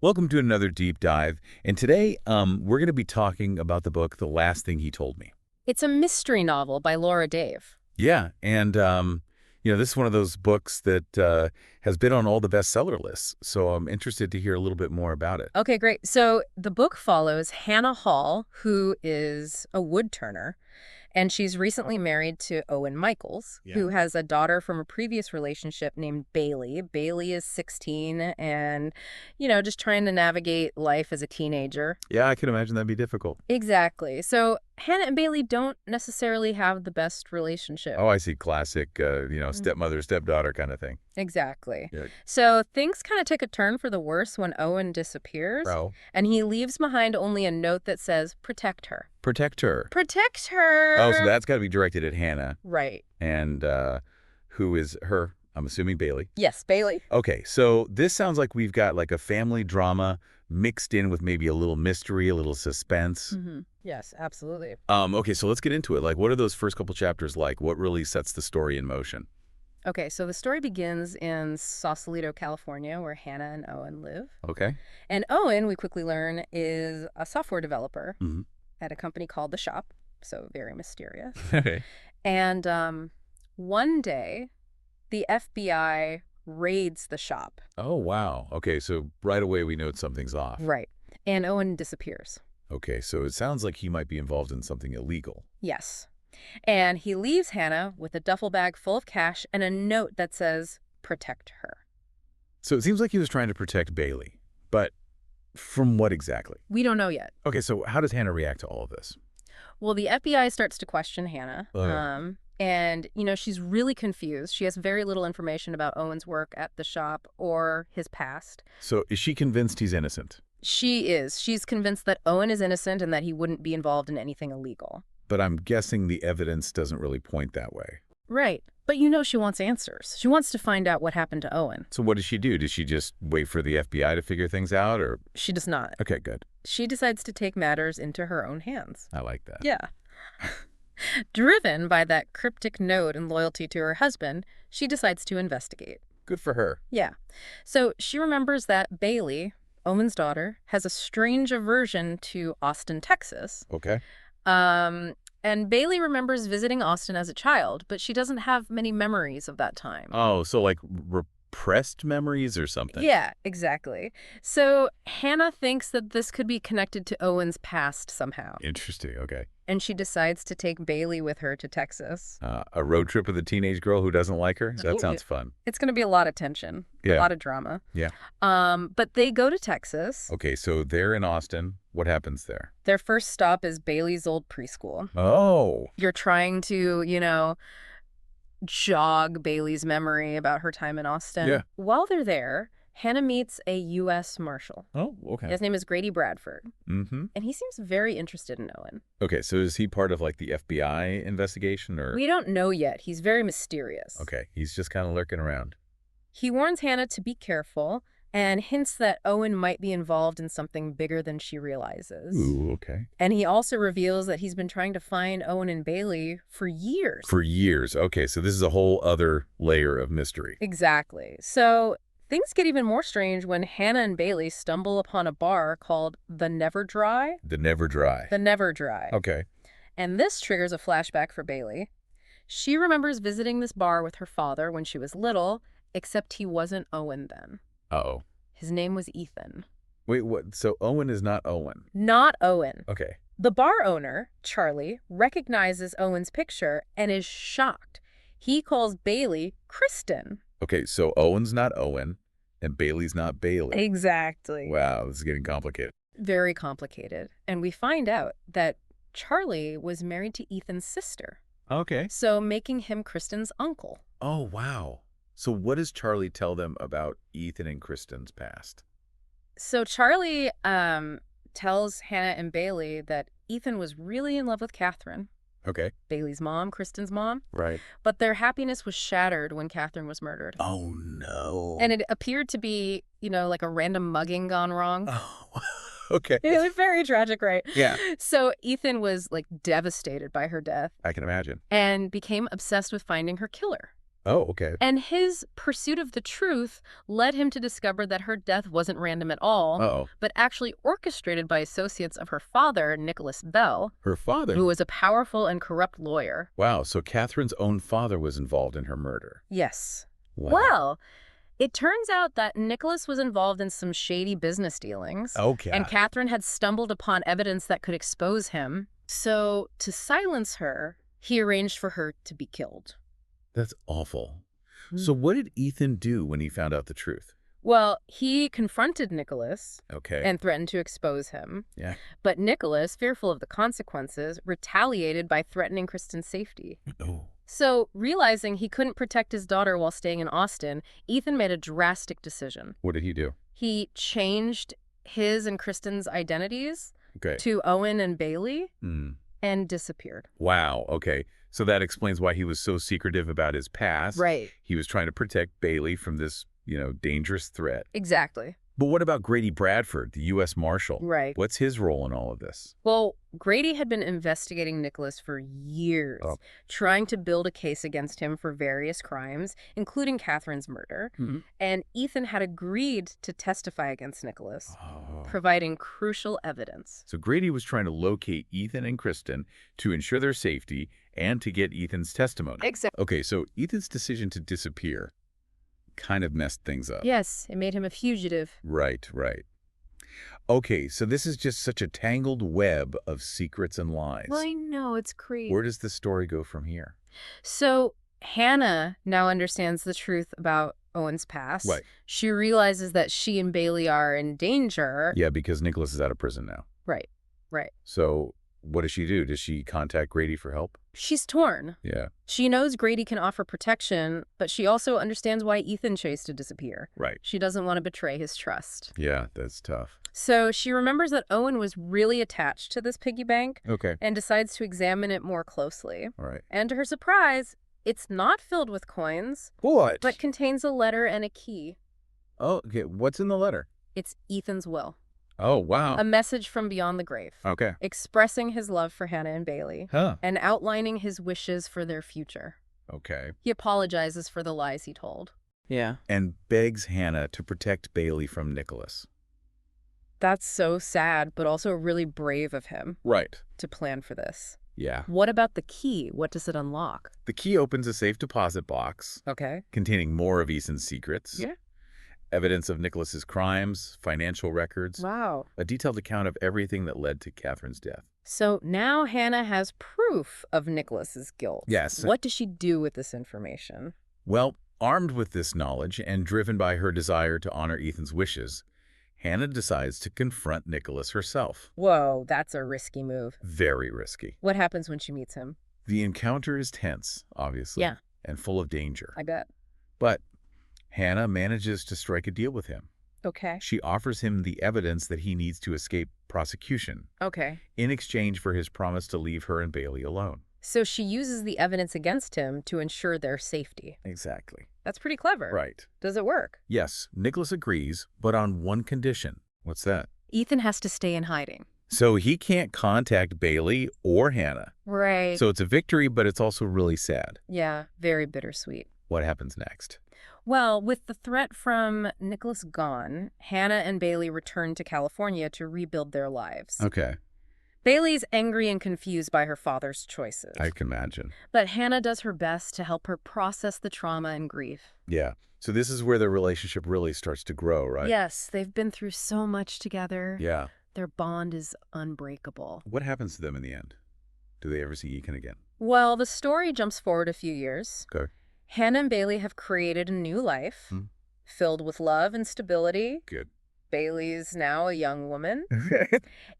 Welcome to another deep dive. And today, we're going to be talking about the book, The Last Thing He Told Me. It's a mystery novel by Laura Dave. Yeah, and this is one of those books that has been on all the bestseller lists. So I'm interested to hear a little bit more about it. Okay, great. So the book follows Hannah Hall, who is a woodturner, and she's recently married to Owen Michaels, who has a daughter from a previous relationship named Bailey. Bailey is 16 and, just trying to navigate life as a teenager. Yeah, I can imagine that'd be difficult. Exactly. So Hannah and Bailey don't necessarily have the best relationship. Oh, I see. Classic, stepmother, stepdaughter kind of thing. Exactly. Yeah. So things kind of take a turn for the worse when Owen disappears. Oh. And he leaves behind only a note that says, protect her. Protect her. Protect her! Oh, so that's got to be directed at Hannah. Right. And who is her? I'm assuming Bailey. Yes, Bailey. Okay, so this sounds like we've got like a family drama mixed in with maybe a little mystery, a little suspense. Mm-hmm. Yes, absolutely. Okay, so let's get into it. Like, what are those first couple chapters like? What really sets the story in motion? Okay, so the story begins in Sausalito, California, where Hannah and Owen live. Okay. And Owen, we quickly learn, is a software developer Mm-hmm. at a company called The Shop, so very mysterious. Okay. And one day, the FBI raids the shop. Oh, wow. Okay, so right away we know something's off. Right. And Owen disappears. Okay, so it sounds like he might be involved in something illegal. Yes. And he leaves Hannah with a duffel bag full of cash and a note that says, protect her. So it seems like he was trying to protect Bailey, but from what exactly? We don't know yet. Okay, so how does Hannah react to all of this? Well, the FBI starts to question Hannah. Ugh. And, she's really confused. She has very little information about Owen's work at the shop or his past. So is she convinced he's innocent? She is. She's convinced that Owen is innocent and that he wouldn't be involved in anything illegal. But I'm guessing the evidence doesn't really point that way. Right. But she wants answers. She wants to find out what happened to Owen. So what does she do? Does she just wait for the FBI to figure things out, or? She does not. Okay, good. She decides to take matters into her own hands. I like that. Yeah. Driven by that cryptic note and loyalty to her husband, she decides to investigate. Good for her. Yeah. So she remembers that Bailey, Owen's daughter, has a strange aversion to Austin, Texas. Okay. And Bailey remembers visiting Austin as a child, but she doesn't have many memories of that time. Oh, so like repressed memories or something? Yeah, exactly. So Hannah thinks that this could be connected to Owen's past somehow. Interesting, okay. And she decides to take Bailey with her to Texas. A road trip with a teenage girl who doesn't like her? That sounds fun. It's going to be a lot of tension, Yeah. a lot of drama. Yeah. But they go to Texas. Okay, so they're in Austin. What happens there? Their first stop is Bailey's old preschool. Oh. You're trying to, jog Bailey's memory about her time in Austin. Yeah. While they're there, Hannah meets a U.S. Marshal. Oh, okay. His name is Grady Bradford. Mm-hmm. And he seems very interested in Owen. Okay, so is he part of like the FBI investigation, or? We don't know yet. He's very mysterious. Okay, he's just kind of lurking around. He warns Hannah to be careful and hints that Owen might be involved in something bigger than she realizes. Ooh, okay. And he also reveals that he's been trying to find Owen and Bailey for years. For years. Okay, so this is a whole other layer of mystery. Exactly. So things get even more strange when Hannah and Bailey stumble upon a bar called The Never Dry. The Never Dry. The Never Dry. Okay. And this triggers a flashback for Bailey. She remembers visiting this bar with her father when she was little, except he wasn't Owen then. Uh-oh. His name was Ethan. Wait, what? So Owen is not Owen? Not Owen. Okay. The bar owner, Charlie, recognizes Owen's picture and is shocked. He calls Bailey Kristen. Okay, so Owen's not Owen, and Bailey's not Bailey. Exactly. Wow, this is getting complicated. Very complicated. And we find out that Charlie was married to Ethan's sister, Okay. so making him Kristen's uncle. Oh, wow. So what does Charlie tell them about Ethan and Kristen's past? So Charlie tells Hannah and Bailey that Ethan was really in love with Catherine, Okay. Bailey's mom, Kristen's mom, Right. but their happiness was shattered when Catherine was murdered. Oh, no. And it appeared to be, like a random mugging gone wrong. Oh, okay. It was very tragic, right? Yeah. So Ethan was devastated by her death I can imagine. and became obsessed with finding her killer. Oh, okay. And his pursuit of the truth led him to discover that her death wasn't random at all, Uh-oh. but actually orchestrated by associates of her father, Nicholas Bell, Her father? who was a powerful and corrupt lawyer. Wow, so Catherine's own father was involved in her murder. Yes. Wow. Well, it turns out that Nicholas was involved in some shady business dealings, Okay. and Catherine had stumbled upon evidence that could expose him. So, to silence her, he arranged for her to be killed. That's awful. So what did Ethan do when he found out the truth? Well, he confronted Nicholas Okay. and threatened to expose him. Yeah. But Nicholas, fearful of the consequences, retaliated by threatening Kristen's safety. Oh. So, realizing he couldn't protect his daughter while staying in Austin, Ethan made a drastic decision. What did he do? He changed his and Kristen's identities Okay. to Owen and Bailey Hmm. and disappeared. Wow. Okay. So that explains why he was so secretive about his past. Right. He was trying to protect Bailey from this, dangerous threat. Exactly. But what about Grady Bradford, the U.S. Marshal? Right. What's his role in all of this? Well, Grady had been investigating Nicholas for years, Oh. trying to build a case against him for various crimes, including Catherine's murder. Mhm. And Ethan had agreed to testify against Nicholas, Oh. providing crucial evidence. So Grady was trying to locate Ethan and Kristen to ensure their safety and to get Ethan's testimony. Exactly. Okay, so Ethan's decision to disappear kind of messed things up. Yes, it made him a fugitive. Right, right. Okay, so this is just such a tangled web of secrets and lies. Well, I know, it's crazy. Where does the story go from here? So Hannah now understands the truth about Owen's past. Right. She realizes that she and Bailey are in danger. Yeah, because Nicholas is out of prison now. Right, right. So what does she do? Does she contact Grady for help? She's torn. Yeah, She knows Grady can offer protection, but she also understands why Ethan chose to disappear. right. She doesn't want to betray his trust. Yeah, that's tough. So she remembers that Owen was really attached to this piggy bank Okay, and decides to examine it more closely. all right. And to her surprise, it's not filled with coins, What? but contains a letter and a key. Oh, okay. What's in the letter? It's Ethan's will, Oh, wow. a message from beyond the grave, Okay. expressing his love for Hannah and Bailey Huh. and outlining his wishes for their future. Okay. He apologizes for the lies he told. Yeah. And begs Hannah to protect Bailey from Nicholas. That's so sad, but also really brave of him Right. to plan for this. Yeah. What about the key? What does it unlock? The key opens a safe deposit box Okay. containing more of Ethan's secrets. Yeah. Evidence of Nicholas's crimes, financial records, Wow. a detailed account of everything that led to Catherine's death. So now Hannah has proof of Nicholas's guilt. Yes. What does she do with this information? Well, armed with this knowledge and driven by her desire to honor Ethan's wishes, Hannah decides to confront Nicholas herself. Whoa, that's a risky move. Very risky. What happens when she meets him? The encounter is tense, obviously, Yeah. and full of danger. I bet. But Hannah manages to strike a deal with him. Okay. She offers him the evidence that he needs to escape prosecution Okay. in exchange for his promise to leave her and Bailey alone. So she uses the evidence against him to ensure their safety. Exactly. That's pretty clever. Right. Does it work? Yes, Nicholas agrees, but on one condition. What's that? Ethan has to stay in hiding. So he can't contact Bailey or Hannah. Right. So it's a victory, but it's also really sad. Yeah, very bittersweet. What happens next? Well, with the threat from Nicholas gone, Hannah and Bailey return to California to rebuild their lives. Okay, Bailey's angry and confused by her father's choices. I can imagine. But Hannah does her best to help her process the trauma and grief. Yeah. So this is where their relationship really starts to grow, right? Yes, they've been through so much together. Yeah. Their bond is unbreakable. What happens to them in the end? Do they ever see Ethan again? Well, the story jumps forward a few years. Okay. Hannah and Bailey have created a new life, filled with love and stability. Good. Bailey's now a young woman,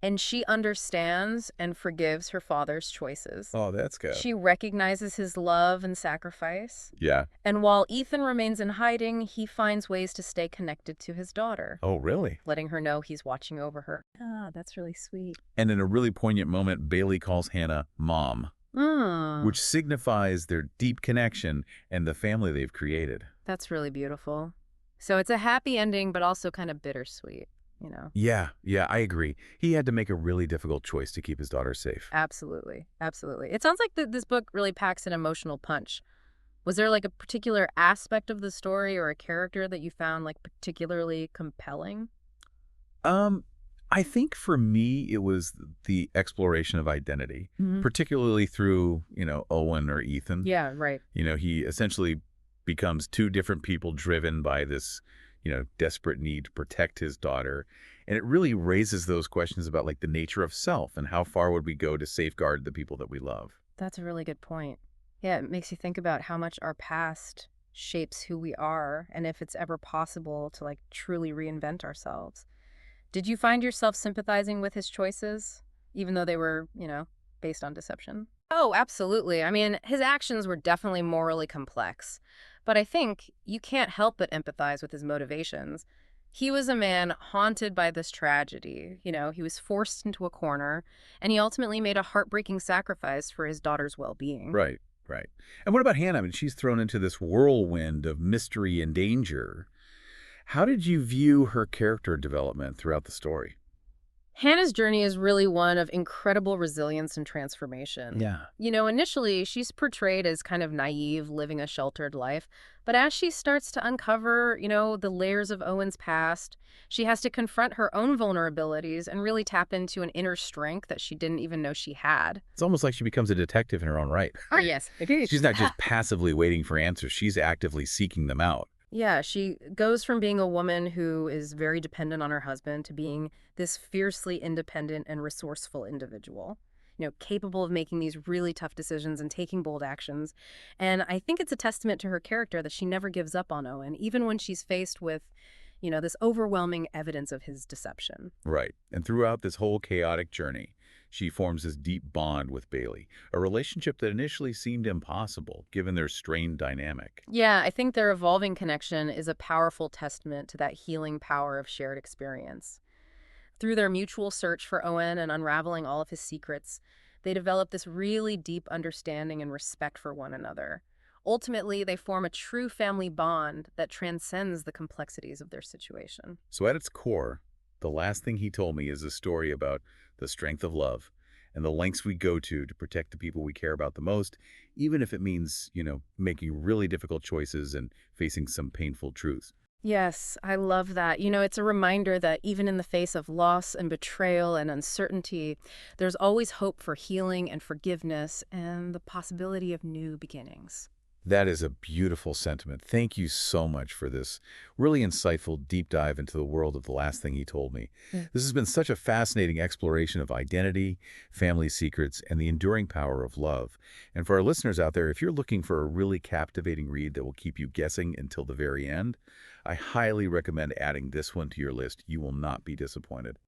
and she understands and forgives her father's choices. Oh, that's good. She recognizes his love and sacrifice. Yeah. And while Ethan remains in hiding, he finds ways to stay connected to his daughter, Oh, really? letting her know he's watching over her. Ah, that's really sweet. And in a really poignant moment, Bailey calls Hannah Mom, which signifies their deep connection and the family they've created. That's really beautiful. So it's a happy ending, but also kind of bittersweet, you know? Yeah, I agree. He had to make a really difficult choice to keep his daughter safe. Absolutely. Absolutely. It sounds like this book really packs an emotional punch. Was there like a particular aspect of the story or a character that you found like particularly compelling? Um, I think for me, it was the exploration of identity, Hmm. particularly through, Owen or Ethan. Yeah, right. He essentially becomes two different people driven by this, desperate need to protect his daughter. And it really raises those questions about like the nature of self and how far would we go to safeguard the people that we love. That's a really good point. Yeah, it makes you think about how much our past shapes who we are and if it's ever possible to like truly reinvent ourselves. Did you find yourself sympathizing with his choices, even though they were, based on deception? Oh, absolutely. I mean, his actions were definitely morally complex, but I think you can't help but empathize with his motivations. He was a man haunted by this tragedy. He was forced into a corner, and he ultimately made a heartbreaking sacrifice for his daughter's well being. Right, right. And what about Hannah? I mean, she's thrown into this whirlwind of mystery and danger. How did you view her character development throughout the story? Hannah's journey is really one of incredible resilience and transformation. Yeah. Initially, she's portrayed as kind of naive, living a sheltered life. But as she starts to uncover, the layers of Owen's past, she has to confront her own vulnerabilities and really tap into an inner strength that she didn't even know she had. It's almost like she becomes a detective in her own right. Oh, yes, it is. She's not just passively waiting for answers, she's actively seeking them out. Yeah, she goes from being a woman who is very dependent on her husband to being this fiercely independent and resourceful individual, capable of making these really tough decisions and taking bold actions. And I think it's a testament to her character that she never gives up on Owen, even when she's faced with, this overwhelming evidence of his deception. Right. And throughout this whole chaotic journey, she forms this deep bond with Bailey, a relationship that initially seemed impossible given their strained dynamic. Yeah, I think their evolving connection is a powerful testament to that healing power of shared experience. Through their mutual search for Owen and unraveling all of his secrets, they develop this really deep understanding and respect for one another. Ultimately, they form a true family bond that transcends the complexities of their situation. So at its core, the last thing he told me is a story about the strength of love and the lengths we go to protect the people we care about the most, even if it means, making really difficult choices and facing some painful truths. Yes, I love that. It's a reminder that even in the face of loss and betrayal and uncertainty, there's always hope for healing and forgiveness and the possibility of new beginnings. That is a beautiful sentiment. Thank you so much for this really insightful deep dive into the world of the last thing he told me. Yeah. This has been such a fascinating exploration of identity, family secrets, and the enduring power of love. And for our listeners out there, if you're looking for a really captivating read that will keep you guessing until the very end, I highly recommend adding this one to your list. You will not be disappointed.